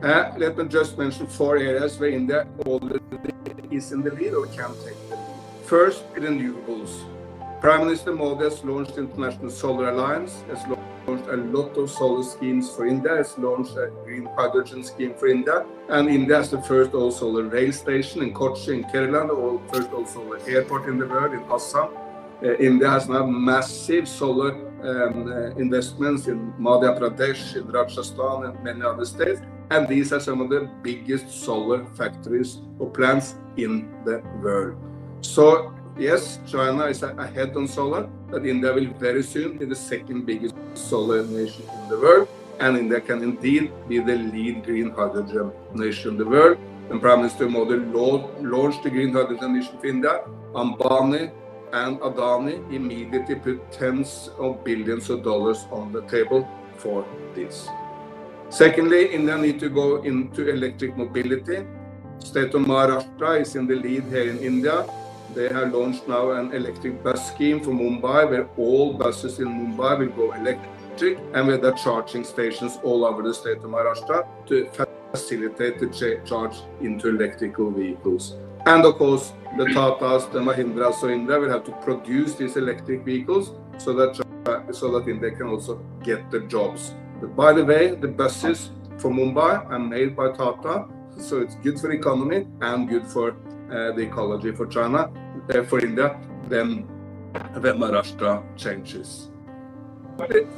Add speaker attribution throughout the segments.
Speaker 1: Let me just mention 4 areas where India already is in the lead or can take the lead. First, renewables. Prime Minister Modi has launched the International Solar Alliance, has launched a lot of solar schemes for India, has launched a green hydrogen scheme for India, and India has the first all-solar rail station in Kochi in Kerala, the first all-solar airport in the world in Assam. India has now massive solar investments in Madhya Pradesh, in Rajasthan, and many other states. And these are some of the biggest solar factories or plants in the world. So, yes, China is ahead on solar, but India will very soon be the second biggest solar nation in the world. And India can indeed be the lead green hydrogen nation in the world. And Prime Minister Modi launched the green hydrogen nation for India. Ambani and Adani immediately put tens of billions of dollars on the table for this. Secondly, India needs to go into electric mobility. State of Maharashtra is in the lead here in India. They have launched now an electric bus scheme for Mumbai, where all buses in Mumbai will go electric, and with the charging stations all over the state of Maharashtra to facilitate the charge into electrical vehicles. And of course, the Tatas, the Mahindras of India will have to produce these electric vehicles so that India can also get the jobs. But by the way, the buses for Mumbai are made by Tata, so it's good for the economy and good for the ecology for China, for India, then when Maharashtra changes.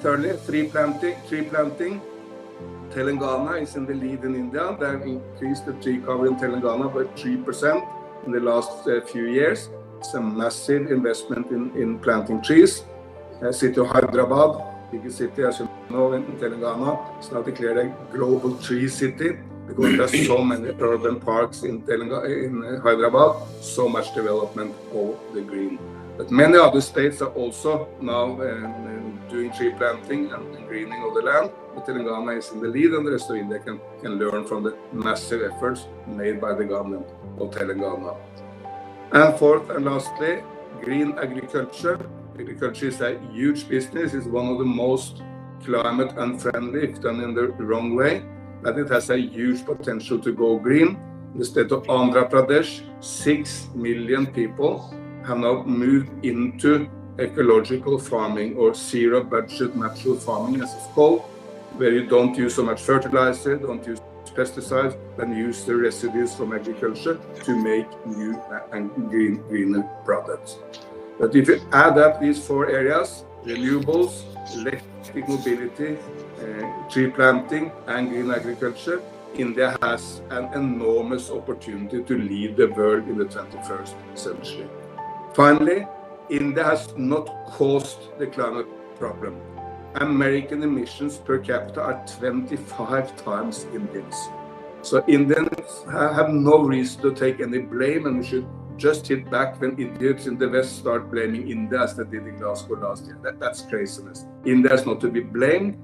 Speaker 1: Thirdly, tree planting. Telangana is in the lead in India. They have increased the tree cover in Telangana by 3% in the last few years. It's a massive investment in planting trees. City of Hyderabad, biggest city as you know in Telangana, is now declared a global tree city because there's so many urban parks in Hyderabad, so much development of the green. But many other states are also now doing tree planting and greening of the land. But Telangana is in the lead, and the rest of India can learn from the massive efforts made by the government of Telangana. And fourth and lastly, green agriculture. Agriculture is a huge business. It's one of the most climate unfriendly if done in the wrong way. But it has a huge potential to go green. In the state of Andhra Pradesh, 6 million people have now moved into ecological farming or zero budget natural farming as it's called, where you don't use so much fertilizer, don't use pesticides, and use the residues from agriculture to make new and greener products. But if you add up these 4 areas, renewables, electric mobility, tree planting and green agriculture, India has an enormous opportunity to lead the world in the 21st century. Finally, India has not caused the climate problem. American emissions per capita are 25 times Indians. So Indians have no reason to take any blame, and we should just hit back when idiots in the West start blaming India as they did in Glasgow last year. That's craziness. India is not to be blamed,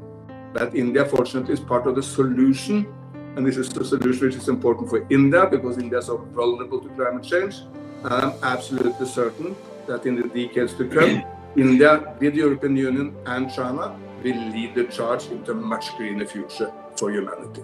Speaker 1: but India fortunately is part of the solution. And this is the solution which is important for India because India is so vulnerable to climate change. And I'm absolutely certain that in the decades to come, India, with the European Union and China, will lead the charge into a much greener future for humanity.